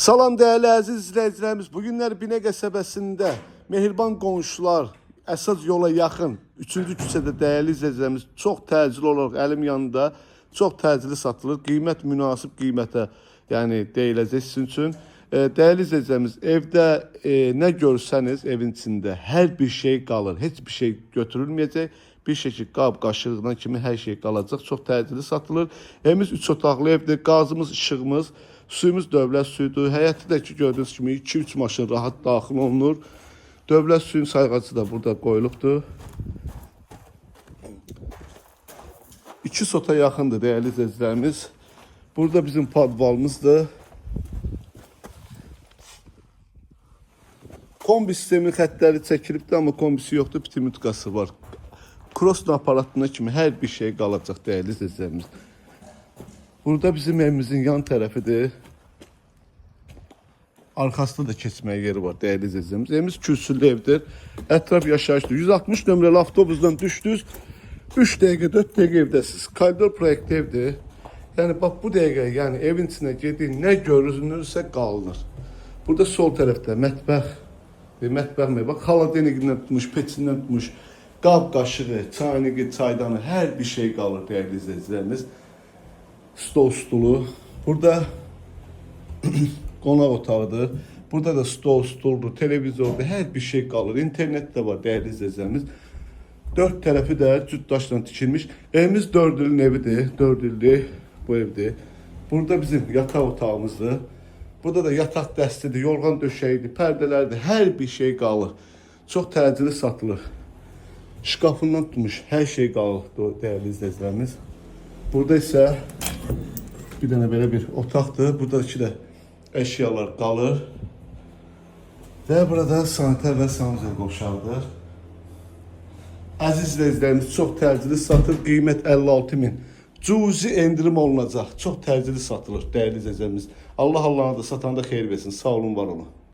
Salam değerli əziz izləyicilərimiz. Bugünlər Binə qəsəbəsində Mehriban qonşular əsas yola yaxın 3-cü küçədə değerli izləyicilərimiz çox təcili olaraq əlim yanında çox təcili satılır. Qiymət münasib qiymətə yəni deyiləcək sizin üçün. Değerli izləyicilərimiz, evdə nə görsəniz evin içində hər bir şey qalır. Heç bir şey götürülməyəcək. Bir şəkil qab, qaşığından kimi hər şey qalacaq. Çox təcili satılır. Evimiz 3 otaqlı evdir. Qazımız, işığımız, suyumuz dövlət suyudur. Həyəti də ki gördüyünüz kimi 2-3 maşın rahat daxil olunur. Dövlət suyun sayğacı da burada qoyulubdur. 2 sota yaxındır değerli izləyicilərimiz. Burada bizim padvalımızdır. Kombi sistemin xətləri çəkilibdir, amma kombisi yoxdur, pitimutkası var. Cross aparatına kimi hər bir şey qalacaq değerli izləyicilərimiz. Burada bizim evimizin yan tərəfidir. Arxasında da keçməyə yeri var değerli izləyicilərimiz. Evimiz kürsülü evdir. Ətraf yaşayışdır. 160 nömrəli avtobusdan düşdünüz. 3 dəqiqə, 4 dəqiqə evdəsiniz. Koridor proyekt evdir. Yəni bax bu dəqiqə, yəni evin içinə gedin, nə görünürsə qalınır. Burada sol tərəfdə mətbəx, bax xaladenikdən tutmuş, peçindən tutmuş, qab qaşığı, çayniqi, çaydanı, hər bir şey qalır değerli izləyicilərimiz. Stol stulu. Burada qonaq otağıdır. Burada da stol stuldur, televizordur, hər bir şey qalır. İnternet də var değerli izləyicilərimiz. 4 tərəfi də cütdaşla tikilmiş. Evimiz 4 ilin evidir. 4 ildir bu evdir. Burada bizim yataq otağımızdır. Burada da yataq dəstidir, yorğan döşəyidir, pərdələrdir, hər bir şey qalır. Çox təcili satılır. Şkafından tutmuş hər şey qalır değerli izləyicilərimiz. Burada isə bir dənə belə bir otaqdır. Buradakı da əşyalar qalır. Və burada sanitar və sanuzel qovşağıdır. Əziz izləyicilərimiz, çox təcili satır. Qiymət 56.000. Cüzi endirim olunacaq. Çox təcili satılır değerli izləyicilərimiz. Allah Allah'ına da satanda xeyir versin. Sağ olun, var olun.